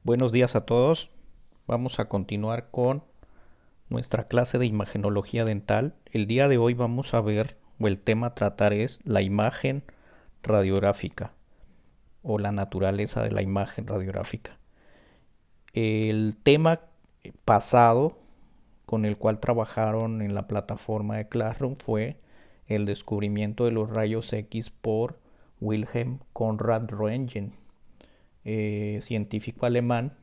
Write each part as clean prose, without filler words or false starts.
Buenos días a todos. Vamos a continuar con nuestra clase de imagenología dental. El día de hoy vamos a ver, o el tema a tratar es la imagen radiográfica o la naturaleza de la imagen radiográfica. El tema pasado con el cual trabajaron en la plataforma de Classroom fue el descubrimiento de los rayos X por Wilhelm Conrad Röntgen, científico alemán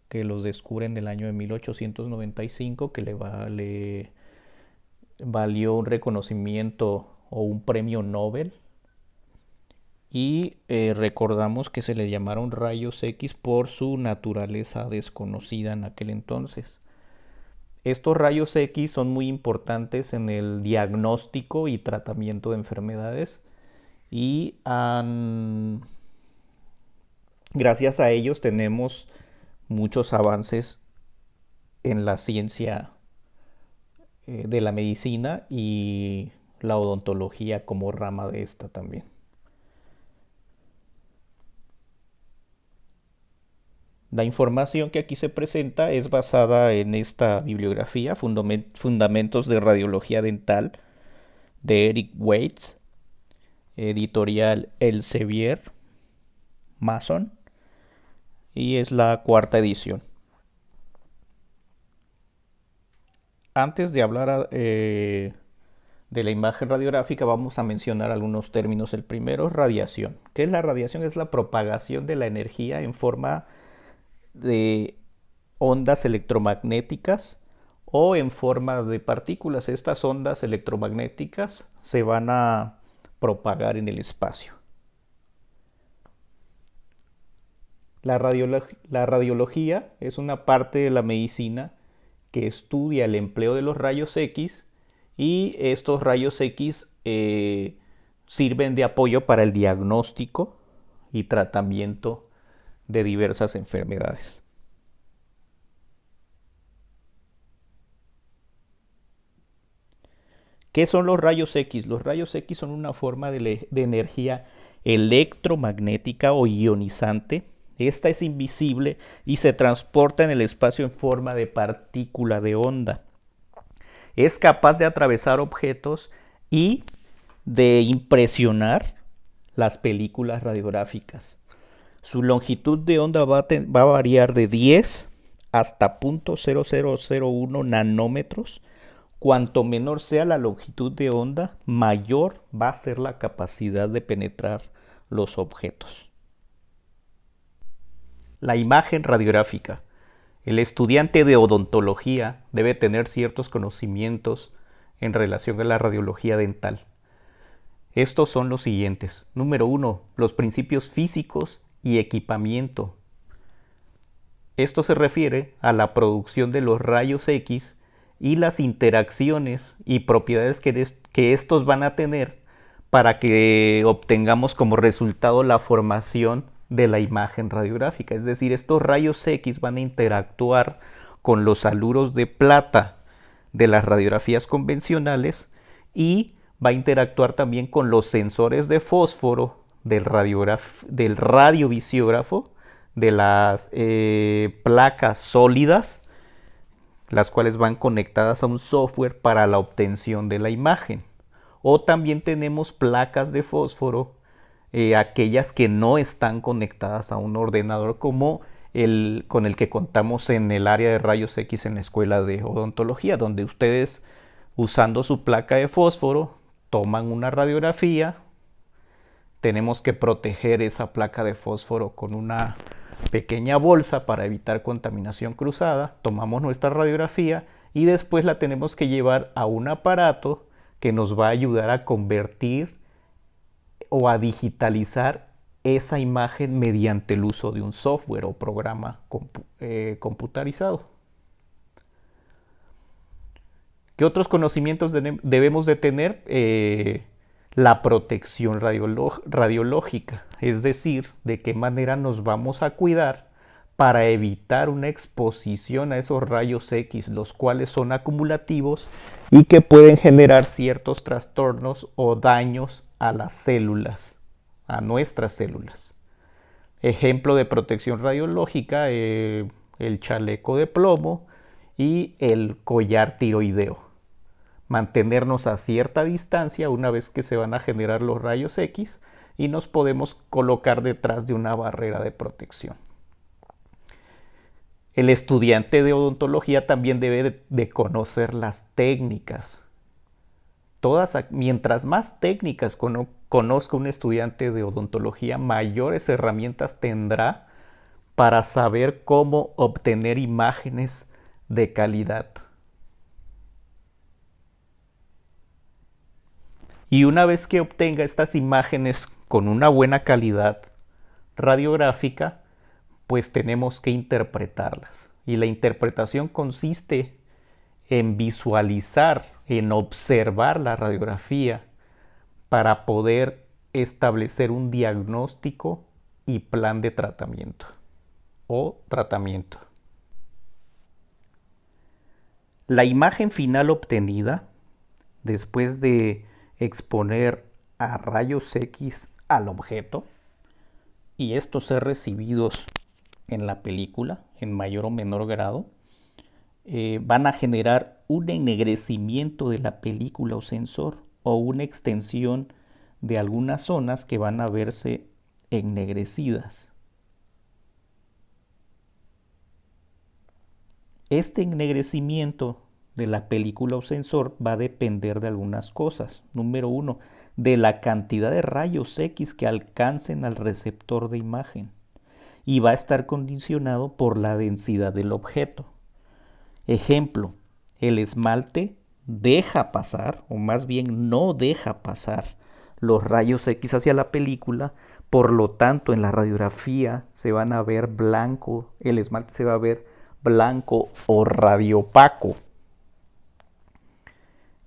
que los descubre en el año de 1895, que le valió un reconocimiento o un premio Nobel. Y recordamos que se le llamaron rayos X por su naturaleza desconocida en aquel entonces. Estos rayos X son muy importantes en el diagnóstico y tratamiento de enfermedades y gracias a ellos tenemos muchos avances en la ciencia de la medicina y la odontología como rama de esta también. La información que aquí se presenta es basada en esta bibliografía, Fundamentos de Radiología Dental, de Eric Waits, editorial Elsevier Mason, y es la cuarta edición. Antes de hablar de la imagen radiográfica, vamos a mencionar algunos términos. El primero es radiación. ¿Qué es la radiación? Es la propagación de la energía en forma de ondas electromagnéticas o en forma de partículas. Estas ondas electromagnéticas se van a propagar en el espacio. La radiología es una parte de la medicina que estudia el empleo de los rayos X, y estos rayos X sirven de apoyo para el diagnóstico y tratamiento de diversas enfermedades. ¿Qué son los rayos X? Los rayos X son una forma de energía electromagnética o ionizante. Esta es invisible y se transporta en el espacio en forma de partícula de onda. Es capaz de atravesar objetos y de impresionar las películas radiográficas. Su longitud de onda va a variar de 10 hasta 0.0001 nanómetros. Cuanto menor sea la longitud de onda, mayor va a ser la capacidad de penetrar los objetos. La imagen radiográfica. El estudiante de odontología debe tener ciertos conocimientos en relación a la radiología dental. Estos son los siguientes. Número 1. Los principios físicos y equipamiento. Esto se refiere a la producción de los rayos X y las interacciones y propiedades que estos van a tener para que obtengamos como resultado la formación de la imagen radiográfica. Es decir, estos rayos X van a interactuar con los haluros de plata de las radiografías convencionales y va a interactuar también con los sensores de fósforo del radiovisiógrafo, de las placas sólidas, las cuales van conectadas a un software para la obtención de la imagen. O también tenemos placas de fósforo, aquellas que no están conectadas a un ordenador, como el con el que contamos en el área de rayos X en la escuela de odontología, donde ustedes, usando su placa de fósforo, toman una radiografía. Tenemos que proteger esa placa de fósforo con una pequeña bolsa para evitar contaminación cruzada. Tomamos nuestra radiografía y después la tenemos que llevar a un aparato que nos va a ayudar a convertir o a digitalizar esa imagen mediante el uso de un software o programa computarizado. ¿Qué otros conocimientos debemos de tener? La protección radiológica, es decir, de qué manera nos vamos a cuidar para evitar una exposición a esos rayos X, los cuales son acumulativos y que pueden generar ciertos trastornos o daños a las células, a nuestras células. Ejemplo de protección radiológica, el chaleco de plomo y el collar tiroideo. Mantenernos a cierta distancia una vez que se van a generar los rayos X y nos podemos colocar detrás de una barrera de protección. El estudiante de odontología también debe de conocer las técnicas. Mientras más técnicas conozca un estudiante de odontología, mayores herramientas tendrá para saber cómo obtener imágenes de calidad. Y una vez que obtenga estas imágenes con una buena calidad radiográfica, pues tenemos que interpretarlas. Y la interpretación consiste en visualizar, en observar la radiografía para poder establecer un diagnóstico y plan de tratamiento o tratamiento. La imagen final obtenida después de exponer a rayos X al objeto y estos ser recibidos en la película en mayor o menor grado, van a generar un ennegrecimiento de la película o sensor o una extensión de algunas zonas que van a verse ennegrecidas. Este ennegrecimiento de la película o sensor va a depender de algunas cosas. Número uno, de la cantidad de rayos X que alcancen al receptor de imagen y va a estar condicionado por la densidad del objeto. Ejemplo, el esmalte deja pasar, o más bien no deja pasar, los rayos X hacia la película, por lo tanto en la radiografía se van a ver blanco, el esmalte se va a ver blanco o radiopaco.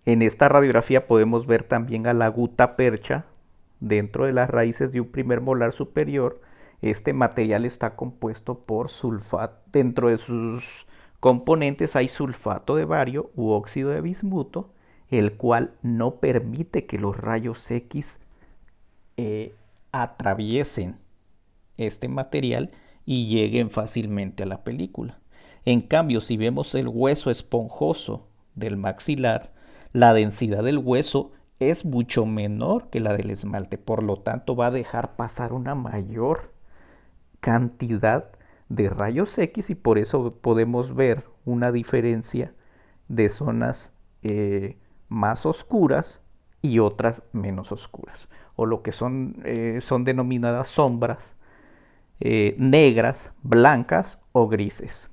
En esta radiografía podemos ver también a la gutapercha dentro de las raíces de un primer molar superior. Este material está compuesto por sulfato. Dentro de sus componentes hay sulfato de bario u óxido de bismuto, el cual no permite que los rayos X atraviesen este material y lleguen fácilmente a la película. En cambio, si vemos el hueso esponjoso del maxilar, la densidad del hueso es mucho menor que la del esmalte, por lo tanto va a dejar pasar una mayor cantidad de rayos X y por eso podemos ver una diferencia de zonas más oscuras y otras menos oscuras, o lo que son denominadas sombras negras, blancas o grises.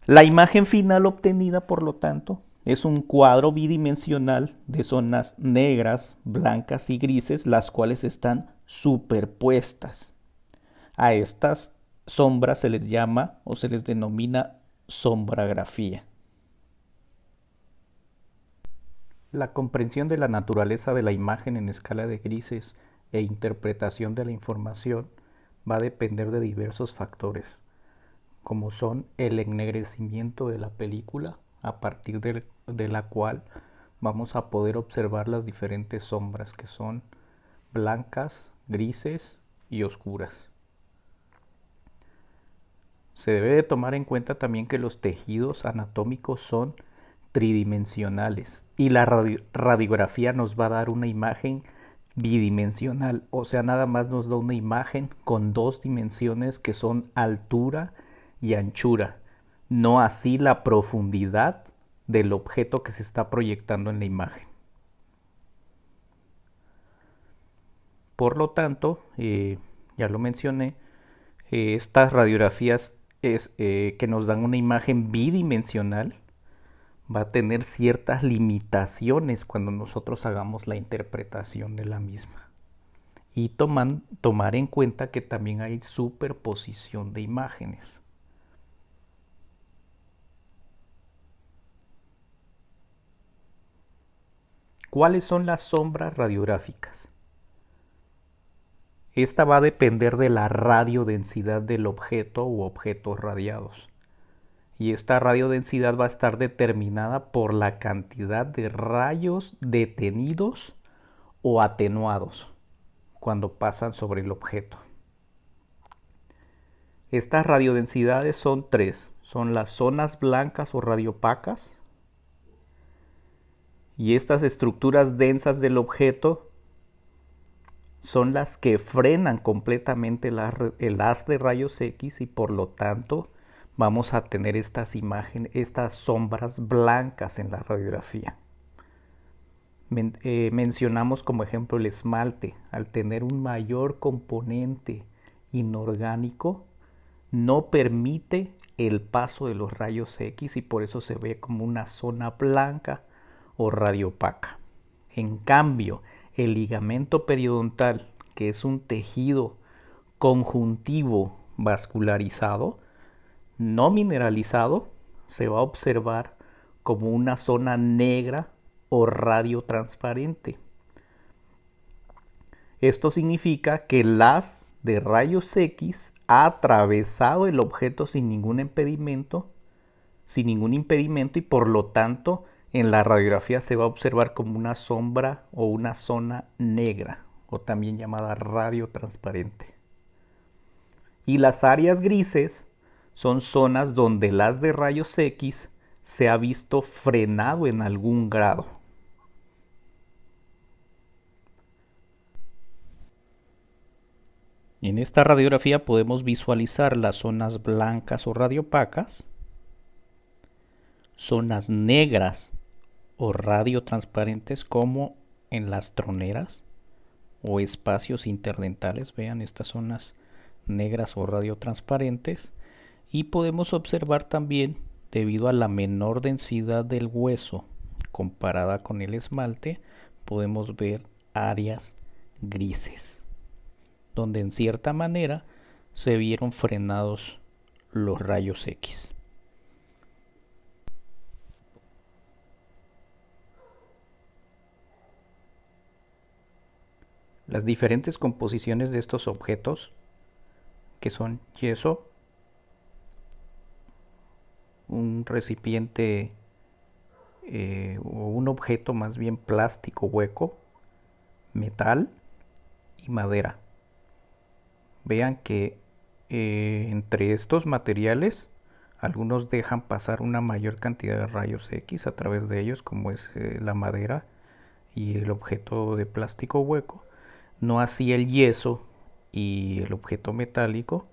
La imagen final obtenida, por lo tanto, es un cuadro bidimensional de zonas negras, blancas y grises, las cuales están superpuestas. A estas sombras se les llama o se les denomina sombrografía. La comprensión de la naturaleza de la imagen en escala de grises e interpretación de la información va a depender de diversos factores, como son el ennegrecimiento de la película, a partir de la cual vamos a poder observar las diferentes sombras que son blancas, grises y oscuras. Se debe de tomar en cuenta también que los tejidos anatómicos son tridimensionales y la radiografía nos va a dar una imagen bidimensional, o sea, nada más nos da una imagen con dos dimensiones que son altura y anchura, no así la profundidad del objeto que se está proyectando en la imagen. Por lo tanto, ya lo mencioné, estas radiografías que nos dan una imagen bidimensional va a tener ciertas limitaciones cuando nosotros hagamos la interpretación de la misma. Y tomar en cuenta que también hay superposición de imágenes. ¿Cuáles son las sombras radiográficas? Esta va a depender de la radiodensidad del objeto u objetos radiados. Y esta radiodensidad va a estar determinada por la cantidad de rayos detenidos o atenuados cuando pasan sobre el objeto. Estas radiodensidades son tres. Son las zonas blancas o radioopacas. Y estas estructuras densas del objeto son las que frenan completamente el haz de rayos X y por lo tanto vamos a tener estas imágenes, estas sombras blancas en la radiografía. Mencionamos como ejemplo el esmalte. Al tener un mayor componente inorgánico, no permite el paso de los rayos X y por eso se ve como una zona blanca o radiopaca. En cambio, el ligamento periodontal, que es un tejido conjuntivo vascularizado, no mineralizado, se va a observar como una zona negra o radiotransparente. Esto significa que el haz de rayos X ha atravesado el objeto sin ningún impedimento y por lo tanto en la radiografía se va a observar como una sombra o una zona negra o también llamada radiotransparente. Y las áreas grises son zonas donde el haz de rayos X se ha visto frenado en algún grado. En esta radiografía podemos visualizar las zonas blancas o radiopacas, zonas negras o radiotransparentes como en las troneras o espacios interdentales. Vean estas zonas negras o radiotransparentes. Y podemos observar también, debido a la menor densidad del hueso comparada con el esmalte, podemos ver áreas grises, donde en cierta manera se vieron frenados los rayos X. Las diferentes composiciones de estos objetos, que son yeso, un recipiente o un objeto más bien plástico hueco, metal y madera. Vean que entre estos materiales algunos dejan pasar una mayor cantidad de rayos X a través de ellos, como es la madera y el objeto de plástico hueco, no así el yeso y el objeto metálico,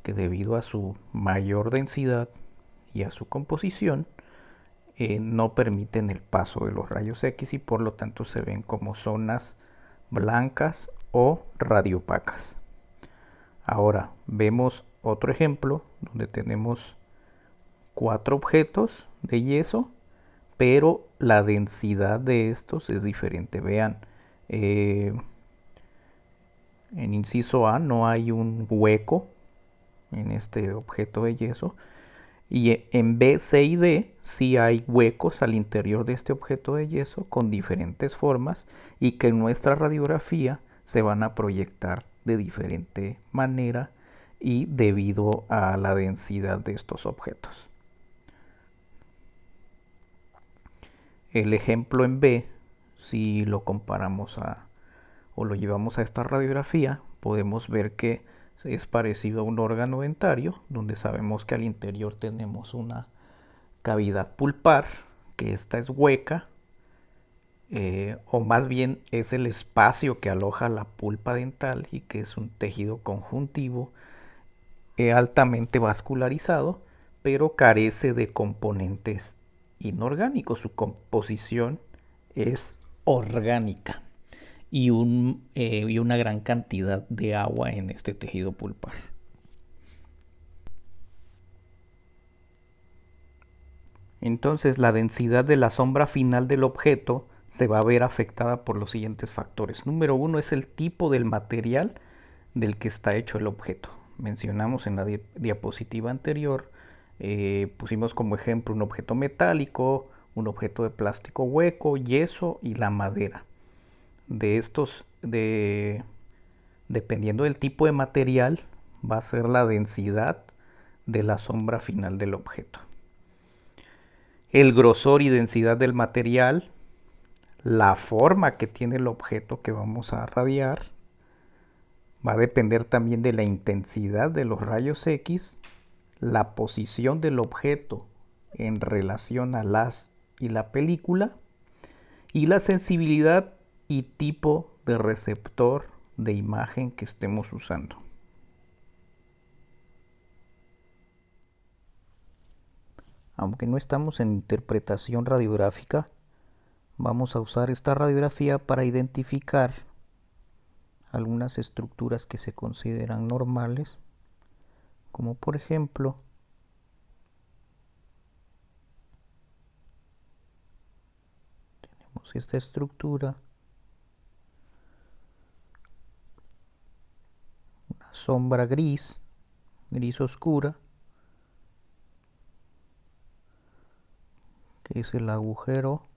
que debido a su mayor densidad y a su composición no permiten el paso de los rayos X y por lo tanto se ven como zonas blancas o radiopacas. Ahora vemos otro ejemplo donde tenemos 4 objetos de yeso, pero la densidad de estos es diferente. Vean, en inciso A no hay un hueco en este objeto de yeso, y en B, C y D sí hay huecos al interior de este objeto de yeso con diferentes formas y que en nuestra radiografía se van a proyectar de diferente manera y debido a la densidad de estos objetos. El ejemplo en B, si lo comparamos o lo llevamos a esta radiografía, podemos ver que es parecido a un órgano dentario, donde sabemos que al interior tenemos una cavidad pulpar, que esta es hueca, o más bien es el espacio que aloja la pulpa dental y que es un tejido conjuntivo altamente vascularizado, pero carece de componentes inorgánicos. Su composición es orgánica y una gran cantidad de agua en este tejido pulpar. Entonces la densidad de la sombra final del objeto se va a ver afectada por los siguientes factores. Número 1 es el tipo del material del que está hecho el objeto. Mencionamos en la diapositiva anterior, pusimos como ejemplo un objeto metálico, un objeto de plástico hueco, yeso y la madera. De estos, dependiendo del tipo de material, va a ser la densidad de la sombra final del objeto. El grosor y densidad del material, la forma que tiene el objeto que vamos a radiar, Va a depender también de la intensidad de los rayos X, la posición del objeto en relación al haz y la película, y la sensibilidad y tipo de receptor de imagen que estemos usando. Aunque no estamos en interpretación radiográfica, vamos a usar esta radiografía para identificar algunas estructuras que se consideran normales, como por ejemplo tenemos esta estructura, una sombra gris, gris oscura, que es el agujero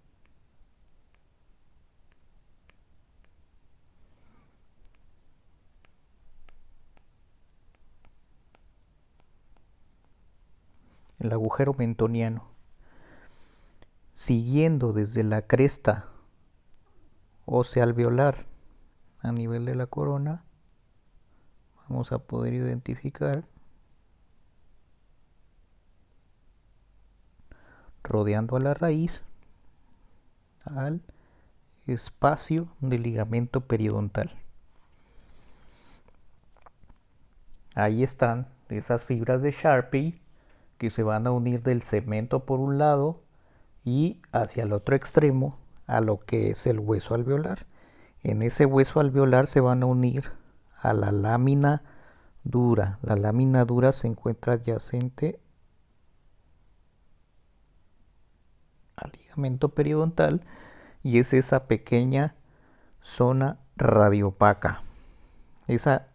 mentoniano. Siguiendo desde la cresta ósea alveolar a nivel de la corona, vamos a poder identificar, rodeando a la raíz, al espacio del ligamento periodontal. Ahí están esas fibras de Sharpie que se van a unir del cemento por un lado y hacia el otro extremo a lo que es el hueso alveolar. En ese hueso alveolar se van a unir a la lámina dura. La lámina dura se encuentra adyacente al ligamento periodontal y es esa pequeña zona radiopaca. Esa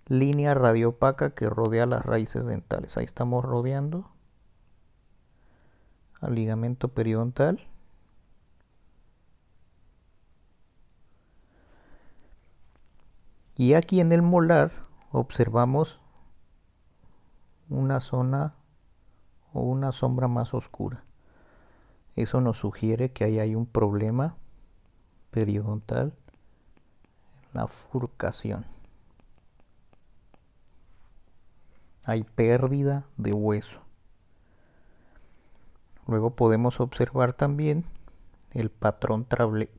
línea radiopaca que rodea las raíces dentales. Ahí estamos rodeando al ligamento periodontal. Y aquí en el molar observamos una zona o una sombra más oscura. Eso nos sugiere que ahí hay un problema periodontal en la furcación. Hay pérdida de hueso. Luego podemos observar también el patrón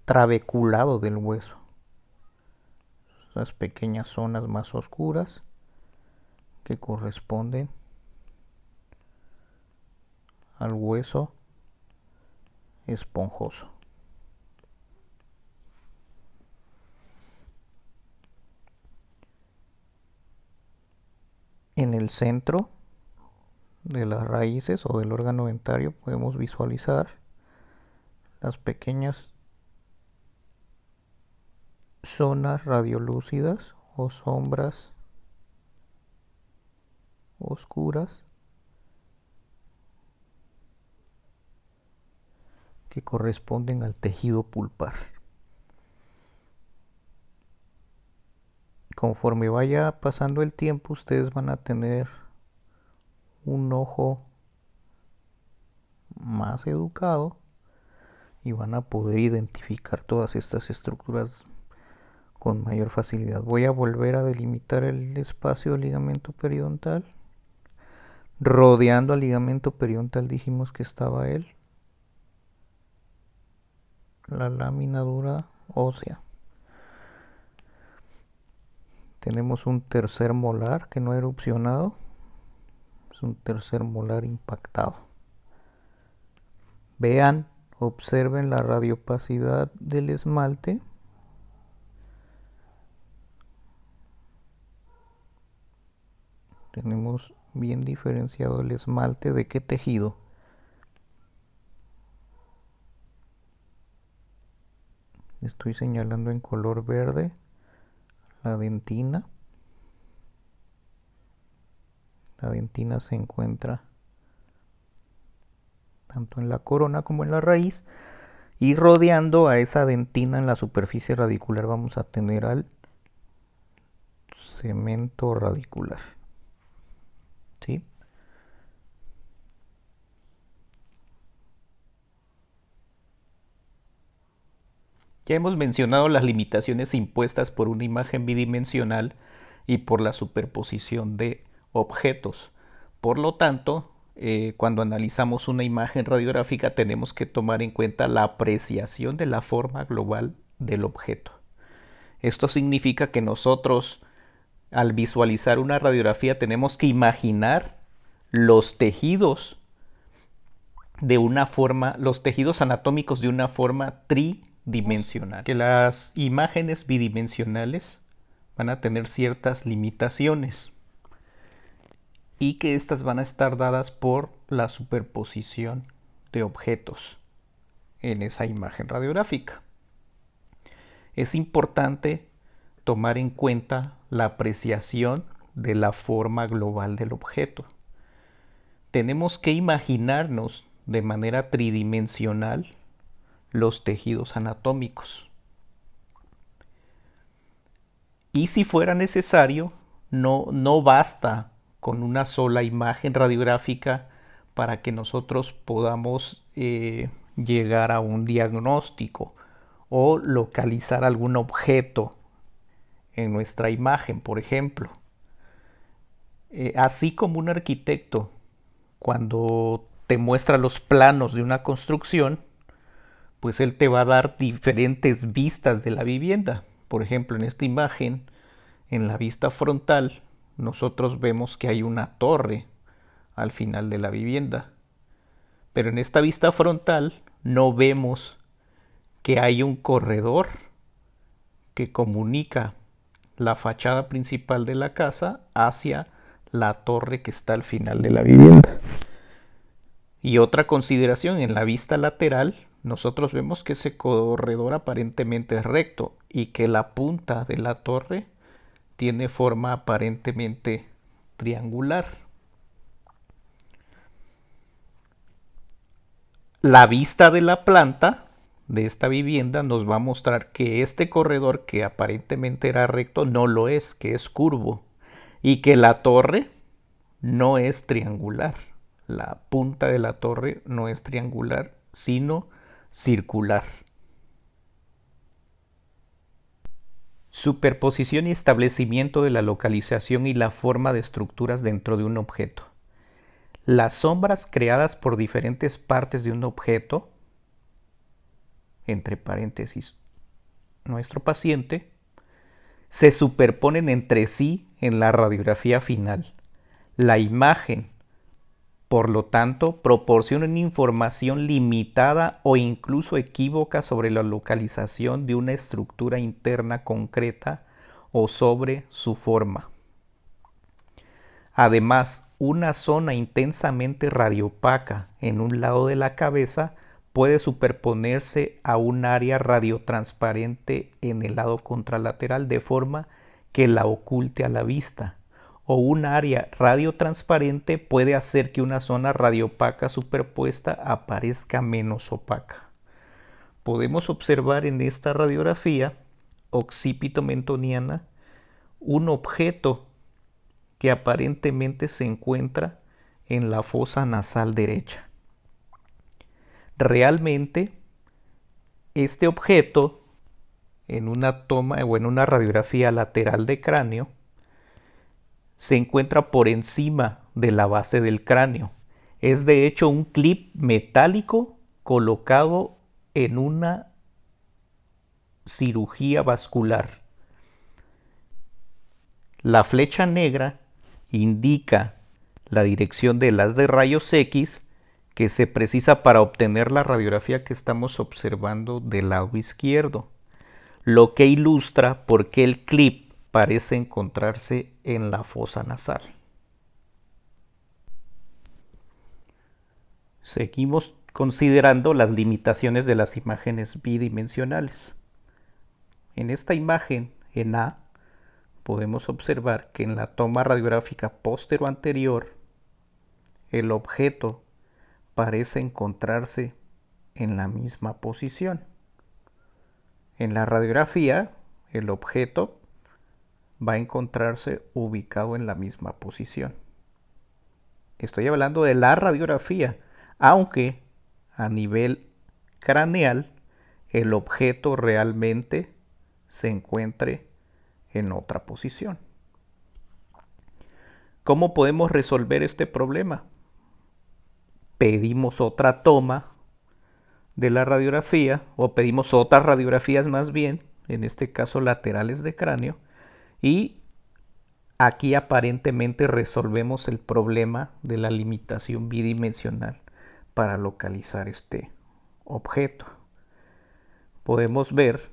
trabeculado del hueso. Esas pequeñas zonas más oscuras que corresponden al hueso esponjoso. En el centro de las raíces o del órgano dentario podemos visualizar las pequeñas zonas radiolúcidas o sombras oscuras que corresponden al tejido pulpar. Conforme vaya pasando el tiempo, ustedes van a tener un ojo más educado y van a poder identificar todas estas estructuras con mayor facilidad. Voy a volver a delimitar el espacio del ligamento periodontal. Rodeando al ligamento periodontal dijimos que estaba la lámina dura ósea. Tenemos un tercer molar que no ha erupcionado. Es un tercer molar impactado. Vean, observen la radiopacidad del esmalte. Tenemos bien diferenciado el esmalte de qué tejido. Estoy señalando en color verde la dentina. La dentina se encuentra tanto en la corona como en la raíz. Y rodeando a esa dentina en la superficie radicular vamos a tener al cemento radicular. ¿Sí? Ya hemos mencionado las limitaciones impuestas por una imagen bidimensional y por la superposición de objetos. Por lo tanto, cuando analizamos una imagen radiográfica tenemos que tomar en cuenta la apreciación de la forma global del objeto. Esto significa que nosotros, al visualizar una radiografía, tenemos que imaginar los tejidos de una forma, los tejidos anatómicos de una forma tridimensional. Que las imágenes bidimensionales van a tener ciertas limitaciones y que estas van a estar dadas por la superposición de objetos en esa imagen radiográfica. Es importante tomar en cuenta la apreciación de la forma global del objeto. Tenemos que imaginarnos de manera tridimensional los tejidos anatómicos. Y si fuera necesario, no basta con una sola imagen radiográfica para que nosotros podamos llegar a un diagnóstico o localizar algún objeto en nuestra imagen, por ejemplo. Así como un arquitecto, cuando te muestra los planos de una construcción, pues él te va a dar diferentes vistas de la vivienda. Por ejemplo, en esta imagen, en la vista frontal, nosotros vemos que hay una torre al final de la vivienda. Pero en esta vista frontal no vemos que hay un corredor que comunica la fachada principal de la casa hacia la torre que está al final de la vivienda. Y otra consideración, en la vista lateral, nosotros vemos que ese corredor aparentemente es recto y que la punta de la torre tiene forma aparentemente triangular. La vista de la planta de esta vivienda nos va a mostrar que este corredor, que aparentemente era recto, no lo es, que es curvo, y que la torre no es triangular. La punta de la torre no es triangular, sino circular. Superposición y establecimiento de la localización y la forma de estructuras dentro de un objeto. Las sombras creadas por diferentes partes de un objeto, entre paréntesis, nuestro paciente, se superponen entre sí en la radiografía final. La imagen, por lo tanto, proporciona información limitada o incluso equívoca sobre la localización de una estructura interna concreta o sobre su forma. Además, una zona intensamente radiopaca en un lado de la cabeza puede superponerse a un área radiotransparente en el lado contralateral de forma que la oculte a la vista. O un área radiotransparente puede hacer que una zona radiopaca superpuesta aparezca menos opaca. Podemos observar en esta radiografía occipito mentoniana un objeto que aparentemente se encuentra en la fosa nasal derecha. Realmente, este objeto, en una toma o en una radiografía lateral de cráneo, se encuentra por encima de la base del cráneo. Es de hecho un clip metálico colocado en una cirugía vascular. La flecha negra indica la dirección del haz de rayos X que se precisa para obtener la radiografía que estamos observando del lado izquierdo, lo que ilustra por qué el clip parece encontrarse en la fosa nasal. Seguimos considerando las limitaciones de las imágenes bidimensionales. En esta imagen, en A, podemos observar que en la toma radiográfica postero-anterior, el objeto parece encontrarse en la misma posición. En la radiografía, el objeto va a encontrarse ubicado en la misma posición. Estoy hablando de la radiografía, aunque a nivel craneal el objeto realmente se encuentre en otra posición. ¿Cómo podemos resolver este problema? Pedimos otra toma de la radiografía, o pedimos otras radiografías más bien, en este caso laterales de cráneo, y aquí aparentemente resolvemos el problema de la limitación bidimensional para localizar este objeto. Podemos ver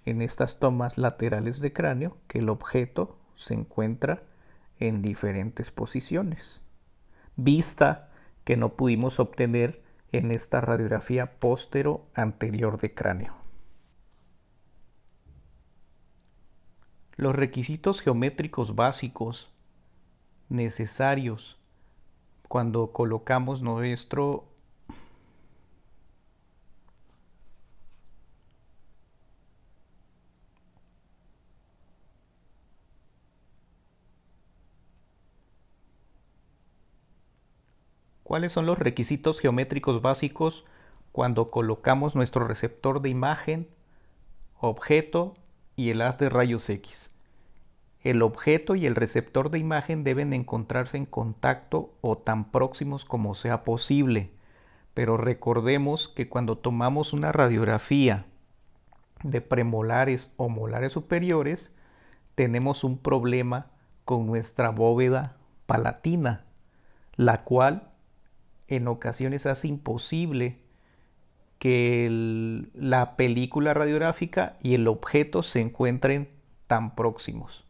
en estas tomas laterales de cráneo que el objeto se encuentra en diferentes posiciones, vista que no pudimos obtener en esta radiografía póstero-anterior de cráneo. Los requisitos geométricos básicos necesarios cuando colocamos nuestro ¿Cuáles son los requisitos geométricos básicos cuando colocamos nuestro receptor de imagen, objeto y el haz de rayos X? El objeto y el receptor de imagen deben encontrarse en contacto o tan próximos como sea posible, pero recordemos que cuando tomamos una radiografía de premolares o molares superiores, tenemos un problema con nuestra bóveda palatina, la cual en ocasiones hace imposible que la película radiográfica y el objeto se encuentren tan próximos.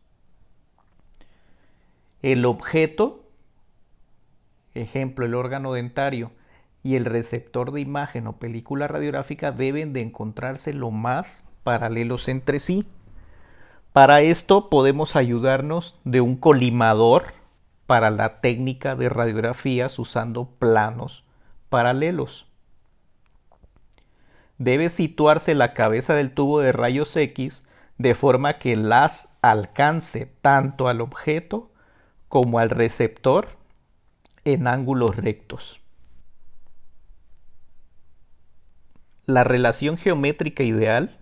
El objeto, ejemplo el órgano dentario, y el receptor de imagen o película radiográfica deben de encontrarse lo más paralelos entre sí. Para esto podemos ayudarnos de un colimador para la técnica de radiografías usando planos paralelos. Debe situarse la cabeza del tubo de rayos X de forma que el haz alcance tanto al objeto como al receptor en ángulos rectos. La relación geométrica ideal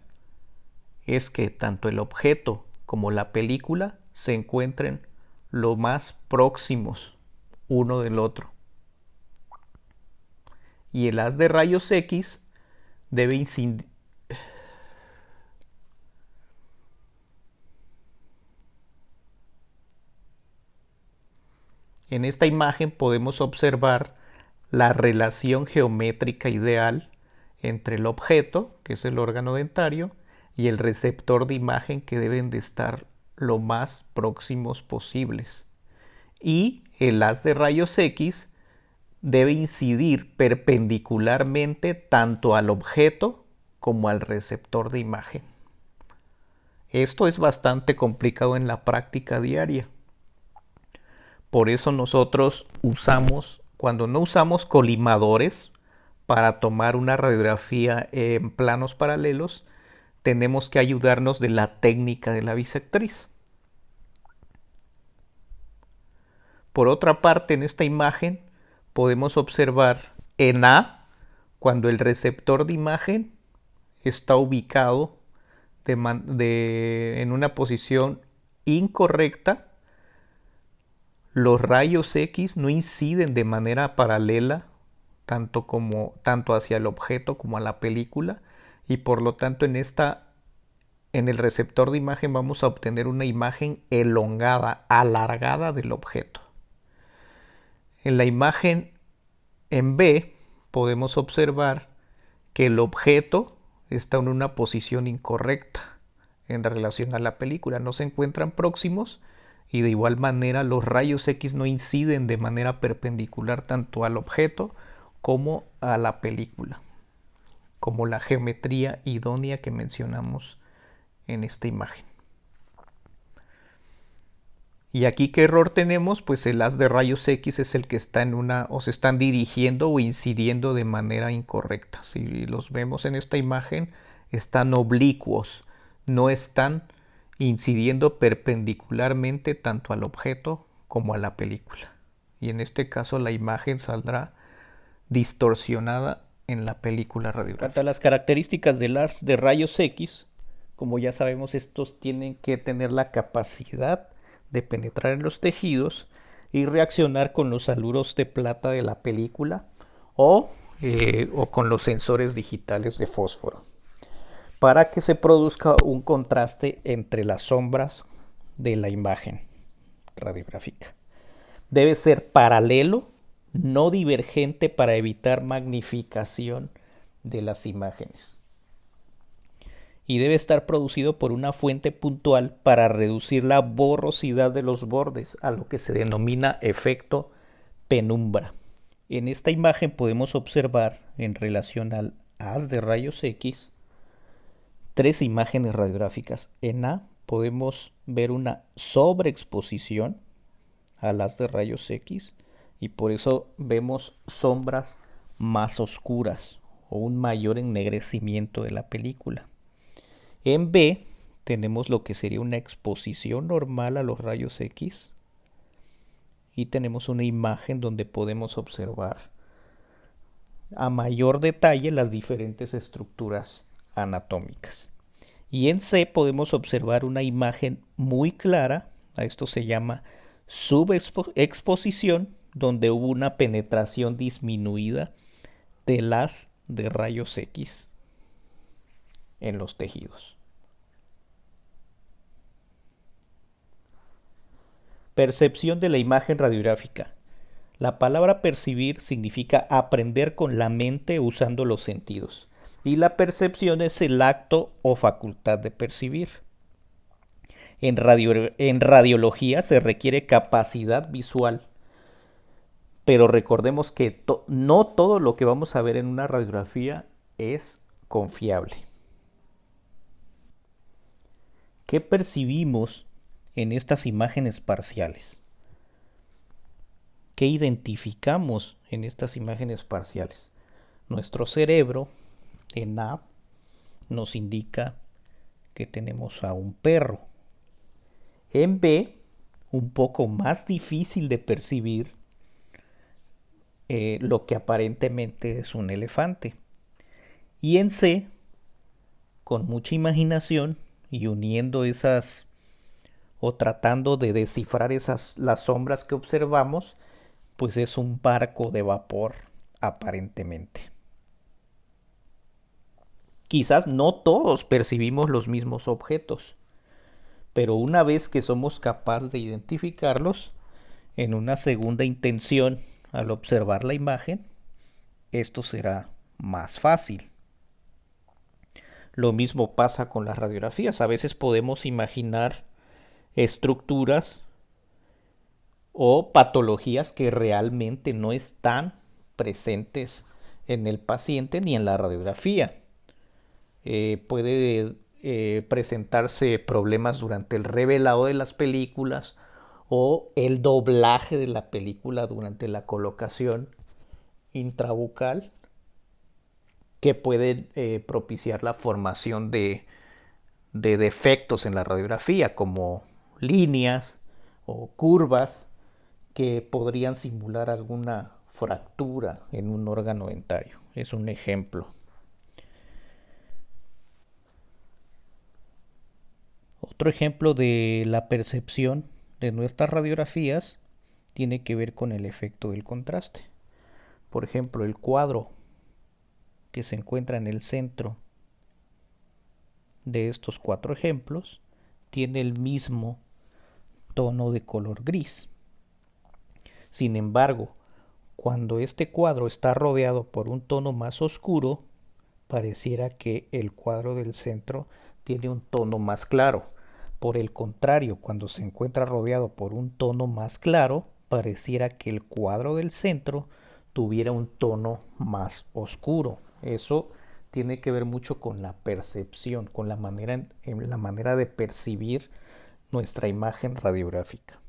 es que tanto el objeto como la película se encuentren lo más próximos uno del otro. Y el haz de rayos X debe incidir. En esta imagen podemos observar la relación geométrica ideal entre el objeto, que es el órgano dentario, y el receptor de imagen, que deben de estar lo más próximos posibles. Y el haz de rayos X debe incidir perpendicularmente tanto al objeto como al receptor de imagen. Esto es bastante complicado en la práctica diaria. Por eso nosotros cuando no usamos colimadores para tomar una radiografía en planos paralelos, tenemos que ayudarnos de la técnica de la bisectriz. Por otra parte, en esta imagen podemos observar en A, cuando el receptor de imagen está ubicado en una posición incorrecta, los rayos X no inciden de manera paralela tanto hacia el objeto como a la película, y por lo tanto en el receptor de imagen vamos a obtener una imagen elongada, alargada del objeto. En la imagen en B podemos observar que el objeto está en una posición incorrecta en relación a la película, no se encuentran próximos, y de igual manera los rayos X no inciden de manera perpendicular tanto al objeto como a la película, como la geometría idónea que mencionamos en esta imagen. Y aquí, ¿qué error tenemos? Pues el haz de rayos X es el que está se están dirigiendo o incidiendo de manera incorrecta. Si los vemos en esta imagen, están oblicuos, no están incidiendo perpendicularmente tanto al objeto como a la película. Y en este caso la imagen saldrá distorsionada en la película radiográfica. Cuanto a las características del haz de rayos X, como ya sabemos, estos tienen que tener la capacidad de penetrar en los tejidos y reaccionar con los haluros de plata de la película o con los sensores digitales de fósforo para que se produzca un contraste entre las sombras de la imagen radiográfica. Debe ser paralelo, no divergente para evitar magnificación de las imágenes. Y debe estar producido por una fuente puntual para reducir la borrosidad de los bordes, a lo que se denomina efecto penumbra. En esta imagen podemos observar, en relación al haz de rayos X, tres imágenes radiográficas. En A podemos ver una sobreexposición al haz de rayos X y por eso vemos sombras más oscuras o un mayor ennegrecimiento de la película. En B tenemos lo que sería una exposición normal a los rayos X y tenemos una imagen donde podemos observar a mayor detalle las diferentes estructuras anatómicas. Y en C podemos observar una imagen muy clara, a esto se llama subexposición, donde hubo una penetración disminuida de las de rayos X en los tejidos. Percepción de la imagen radiográfica. La palabra percibir significa aprender con la mente usando los sentidos. Y la percepción es el acto o facultad de percibir. En radiología se requiere capacidad visual, pero recordemos que no todo lo que vamos a ver en una radiografía es confiable. ¿Qué percibimos en estas imágenes parciales? ¿Qué identificamos en estas imágenes parciales? Nuestro cerebro en A nos indica que tenemos a un perro. En B, un poco más difícil de percibir, lo que aparentemente es un elefante. Y en C, con mucha imaginación y uniendo esas o tratando de descifrar las sombras que observamos, pues es un barco de vapor aparentemente. Quizás no todos percibimos los mismos objetos, pero una vez que somos capaces de identificarlos, en una segunda intención, al observar la imagen, esto será más fácil. Lo mismo pasa con las radiografías. A veces podemos imaginar estructuras o patologías que realmente no están presentes en el paciente ni en la radiografía. Puede presentarse problemas durante el revelado de las películas o el doblaje de la película durante la colocación intrabucal que pueden propiciar la formación de defectos en la radiografía como líneas o curvas que podrían simular alguna fractura en un órgano dentario. Es un ejemplo. Otro ejemplo de la percepción de nuestras radiografías tiene que ver con el efecto del contraste. Por ejemplo, el cuadro que se encuentra en el centro de estos cuatro ejemplos tiene el mismo tono de color gris. Sin embargo, cuando este cuadro está rodeado por un tono más oscuro, pareciera que el cuadro del centro tiene un tono más claro. Por el contrario, cuando se encuentra rodeado por un tono más claro, pareciera que el cuadro del centro tuviera un tono más oscuro. Eso tiene que ver mucho con la percepción, con la manera de percibir nuestra imagen radiográfica.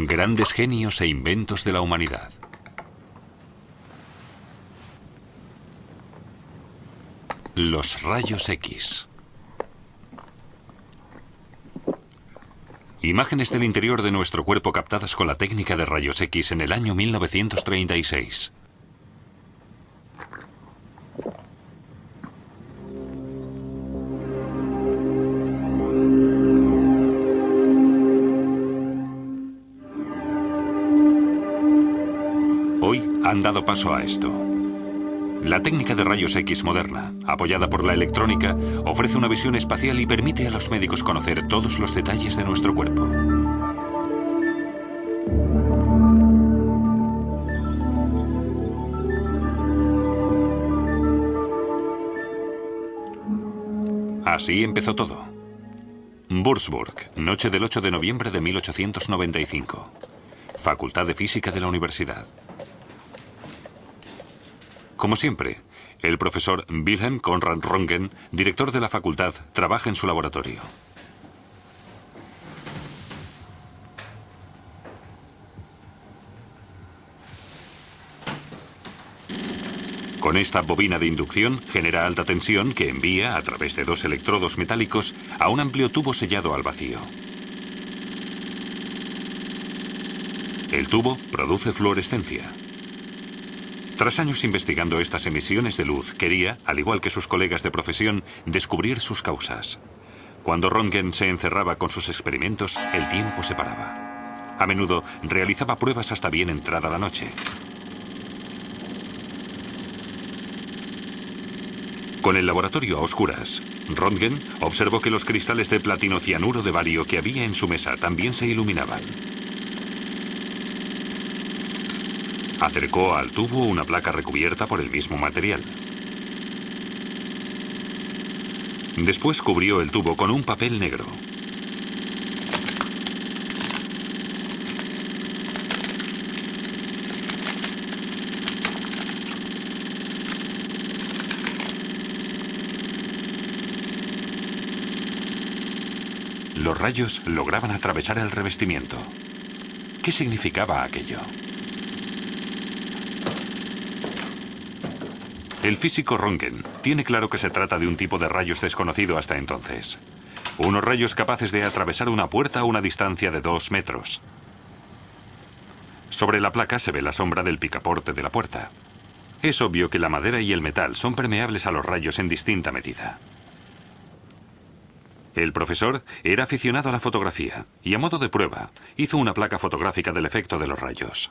Grandes genios e inventos de la humanidad. Los rayos X. Imágenes del interior de nuestro cuerpo captadas con la técnica de rayos X en el año 1936. Hoy han dado paso a esto. La técnica de rayos X moderna, apoyada por la electrónica, ofrece una visión espacial y permite a los médicos conocer todos los detalles de nuestro cuerpo. Así empezó todo. Würzburg, noche del 8 de noviembre de 1895. Facultad de Física de la Universidad. Como siempre, el profesor Wilhelm Conrad Röntgen, director de la facultad, trabaja en su laboratorio. Con esta bobina de inducción genera alta tensión que envía, a través de dos electrodos metálicos, a un amplio tubo sellado al vacío. El tubo produce fluorescencia. Tras años investigando estas emisiones de luz, quería, al igual que sus colegas de profesión, descubrir sus causas. Cuando Röntgen se encerraba con sus experimentos, el tiempo se paraba. A menudo realizaba pruebas hasta bien entrada la noche. Con el laboratorio a oscuras, Röntgen observó que los cristales de platino cianuro de bario que había en su mesa también se iluminaban. Acercó al tubo una placa recubierta por el mismo material. Después cubrió el tubo con un papel negro. Los rayos lograban atravesar el revestimiento. ¿Qué significaba aquello? El físico Röntgen tiene claro que se trata de un tipo de rayos desconocido hasta entonces. Unos rayos capaces de atravesar una puerta a una distancia de 2 metros. Sobre la placa se ve la sombra del picaporte de la puerta. Es obvio que la madera y el metal son permeables a los rayos en distinta medida. El profesor era aficionado a la fotografía y, a modo de prueba, hizo una placa fotográfica del efecto de los rayos.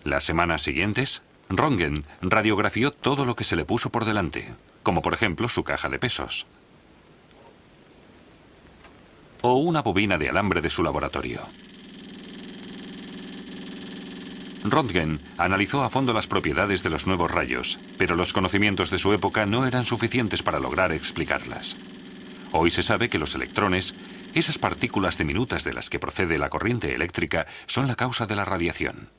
Las semanas siguientes, Röntgen radiografió todo lo que se le puso por delante, como por ejemplo su caja de pesos o una bobina de alambre de su laboratorio. Röntgen analizó a fondo las propiedades de los nuevos rayos, pero los conocimientos de su época no eran suficientes para lograr explicarlas. Hoy se sabe que los electrones, esas partículas diminutas de las que procede la corriente eléctrica, son la causa de la radiación.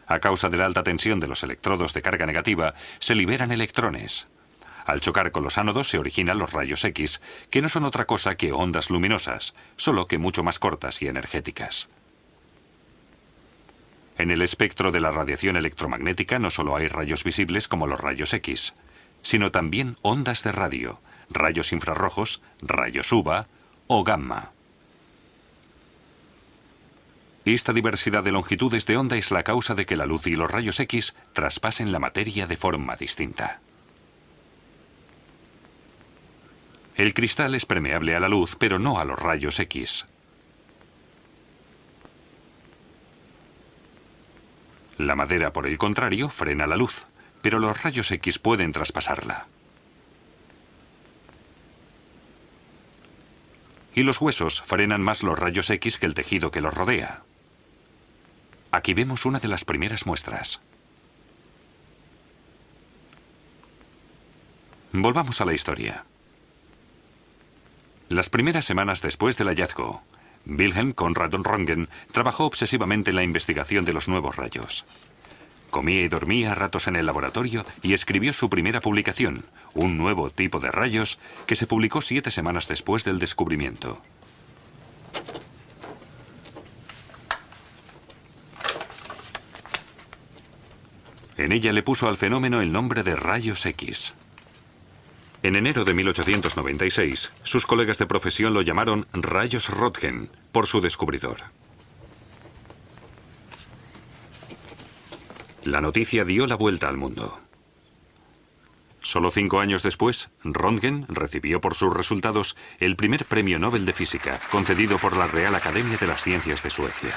A causa de la alta tensión de los electrodos de carga negativa, se liberan electrones. Al chocar con los ánodos se originan los rayos X, que no son otra cosa que ondas luminosas, solo que mucho más cortas y energéticas. En el espectro de la radiación electromagnética no solo hay rayos visibles como los rayos X, sino también ondas de radio, rayos infrarrojos, rayos UVA o gamma. Esta diversidad de longitudes de onda es la causa de que la luz y los rayos X traspasen la materia de forma distinta. El cristal es permeable a la luz, pero no a los rayos X. La madera, por el contrario, frena la luz, pero los rayos X pueden traspasarla. Y los huesos frenan más los rayos X que el tejido que los rodea. Aquí vemos una de las primeras muestras. Volvamos a la historia. Las primeras semanas después del hallazgo, Wilhelm Conrad Röntgen trabajó obsesivamente en la investigación de los nuevos rayos. Comía y dormía a ratos en el laboratorio y escribió su primera publicación, un nuevo tipo de rayos que se publicó 7 semanas después del descubrimiento. En ella le puso al fenómeno el nombre de rayos X. En enero de 1896, sus colegas de profesión lo llamaron rayos Röntgen por su descubridor. La noticia dio la vuelta al mundo. Solo 5 años después, Röntgen recibió por sus resultados el primer premio Nobel de Física, concedido por la Real Academia de las Ciencias de Suecia.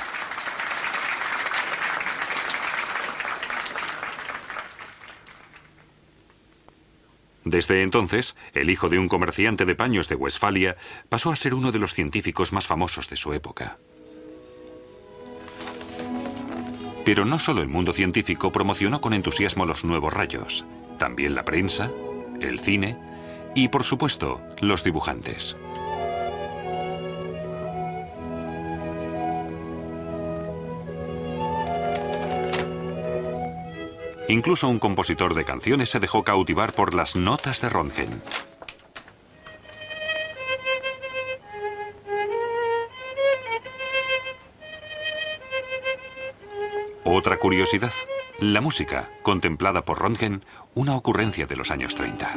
Desde entonces, el hijo de un comerciante de paños de Westfalia pasó a ser uno de los científicos más famosos de su época. Pero no solo el mundo científico promocionó con entusiasmo los nuevos rayos, también la prensa, el cine y, por supuesto, los dibujantes. Incluso un compositor de canciones se dejó cautivar por las notas de Röntgen. Otra curiosidad, la música, contemplada por Röntgen, una ocurrencia de los años 30.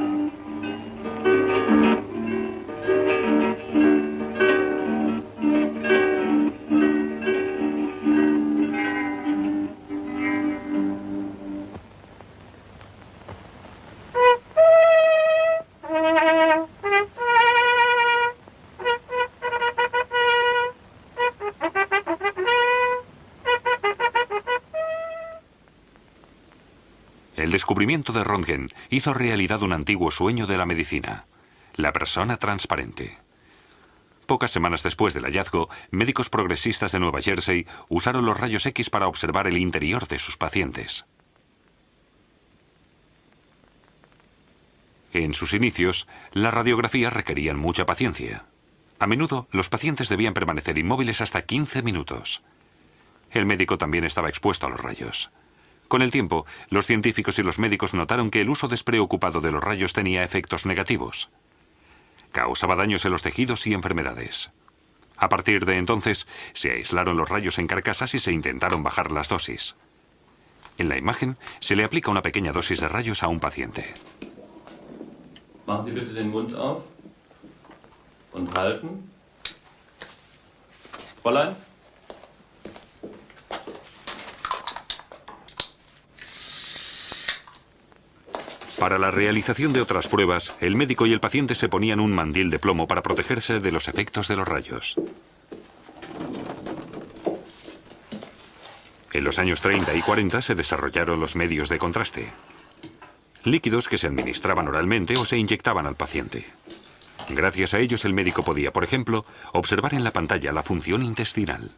El descubrimiento de Röntgen hizo realidad un antiguo sueño de la medicina, la persona transparente. Pocas semanas después del hallazgo, médicos progresistas de Nueva Jersey usaron los rayos X para observar el interior de sus pacientes. En sus inicios, las radiografías requerían mucha paciencia. A menudo, los pacientes debían permanecer inmóviles hasta 15 minutos. El médico también estaba expuesto a los rayos. Con el tiempo, los científicos y los médicos notaron que el uso despreocupado de los rayos tenía efectos negativos. Causaba daños en los tejidos y enfermedades. A partir de entonces, se aislaron los rayos en carcasas y se intentaron bajar las dosis. En la imagen, se le aplica una pequeña dosis de rayos a un paciente. Machen Sie bitte den Mund auf und halten. Fräulein? Para la realización de otras pruebas, el médico y el paciente se ponían un mandil de plomo para protegerse de los efectos de los rayos. En los años 30 y 40 se desarrollaron los medios de contraste, líquidos que se administraban oralmente o se inyectaban al paciente. Gracias a ellos el médico podía, por ejemplo, observar en la pantalla la función intestinal.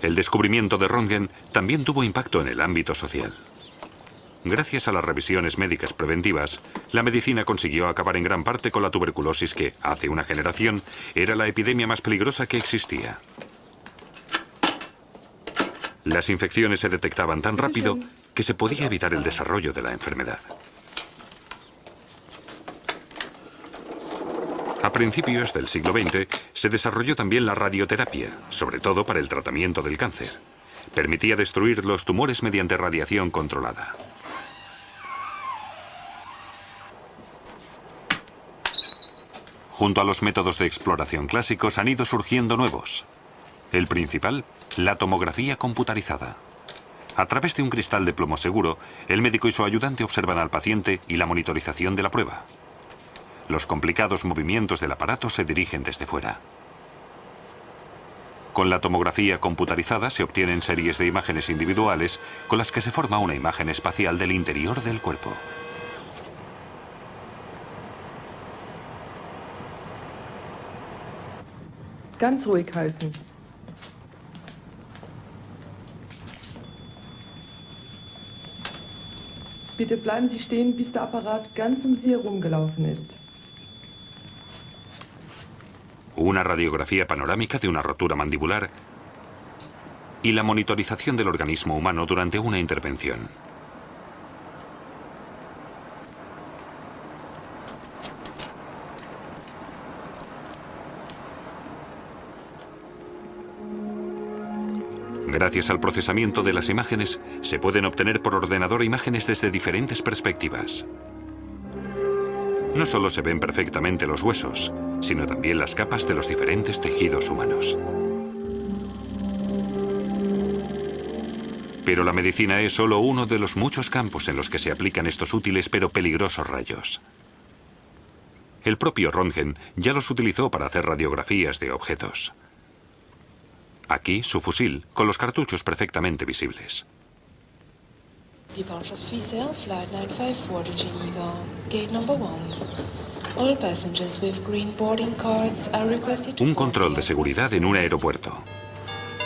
El descubrimiento de Röntgen también tuvo impacto en el ámbito social. Gracias a las revisiones médicas preventivas, la medicina consiguió acabar en gran parte con la tuberculosis que, hace una generación, era la epidemia más peligrosa que existía. Las infecciones se detectaban tan rápido que se podía evitar el desarrollo de la enfermedad. A principios del siglo XX se desarrolló también la radioterapia, sobre todo para el tratamiento del cáncer. Permitía destruir los tumores mediante radiación controlada. Junto a los métodos de exploración clásicos han ido surgiendo nuevos. El principal, la tomografía computarizada. A través de un cristal de plomo seguro, el médico y su ayudante observan al paciente y la monitorización de la prueba. Los complicados movimientos del aparato se dirigen desde fuera. Con la tomografía computarizada se obtienen series de imágenes individuales con las que se forma una imagen espacial del interior del cuerpo. Ganz ruhig halten. Bitte bleiben Sie stehen, bis der Apparat ganz um Sie herumgelaufen ist. una radiografía panorámica de una rotura mandibular y la monitorización del organismo humano durante una intervención. Gracias al procesamiento de las imágenes, se pueden obtener por ordenador imágenes desde diferentes perspectivas. No solo se ven perfectamente los huesos, sino también las capas de los diferentes tejidos humanos. Pero la medicina es solo uno de los muchos campos en los que se aplican estos útiles pero peligrosos rayos. El propio Röntgen ya los utilizó para hacer radiografías de objetos. Aquí su fusil, con los cartuchos perfectamente visibles. Die Bahnhof Swissair, Flight 954 to Geneva. Gate number 1. All passengers with green boarding cards are requested to Un control de seguridad en un aeropuerto.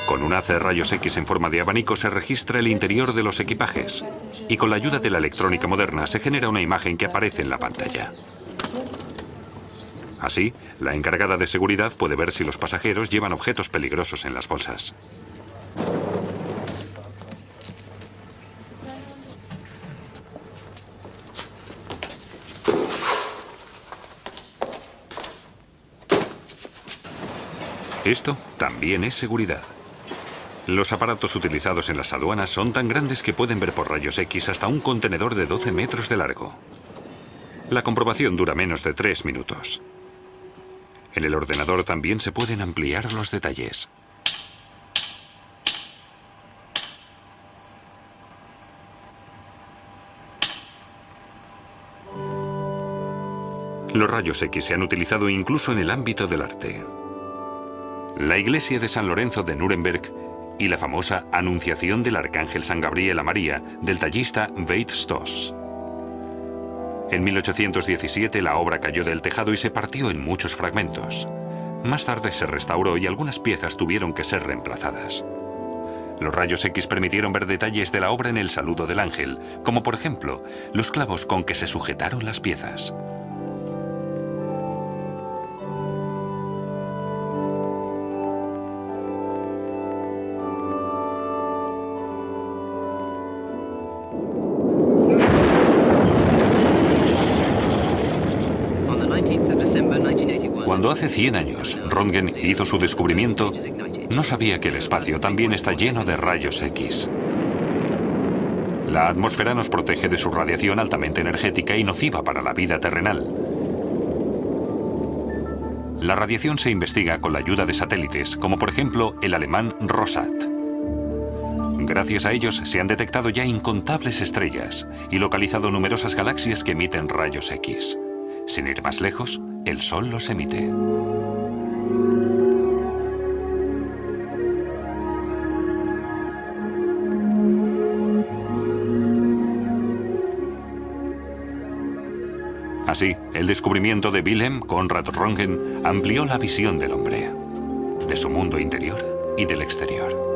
Con un haz de rayos X en forma de abanico se registra el interior de los equipajes y con la ayuda de la electrónica moderna se genera una imagen que aparece en la pantalla. Así, la encargada de seguridad puede ver si los pasajeros llevan objetos peligrosos en las bolsas. Esto también es seguridad. Los aparatos utilizados en las aduanas son tan grandes que pueden ver por rayos X hasta un contenedor de 12 metros de largo. La comprobación dura menos de 3 minutos. En el ordenador también se pueden ampliar los detalles. Los rayos X se han utilizado incluso en el ámbito del arte. La iglesia de San Lorenzo de Nuremberg y la famosa Anunciación del Arcángel San Gabriel a María del tallista Veit Stoss. En 1817 la obra cayó del tejado y se partió en muchos fragmentos. Más tarde se restauró y algunas piezas tuvieron que ser reemplazadas. Los rayos X permitieron ver detalles de la obra en el saludo del ángel, como por ejemplo los clavos con que se sujetaron las piezas. Cuando hace 100 años Röntgen hizo su descubrimiento, no sabía que el espacio también está lleno de rayos X. La atmósfera nos protege de su radiación altamente energética y nociva para la vida terrenal. La radiación se investiga con la ayuda de satélites, como por ejemplo el alemán Rosat. Gracias a ellos se han detectado ya incontables estrellas y localizado numerosas galaxias que emiten rayos X. Sin ir más lejos, el Sol los emite. Así, el descubrimiento de Wilhelm Conrad Röntgen amplió la visión del hombre, de su mundo interior y del exterior.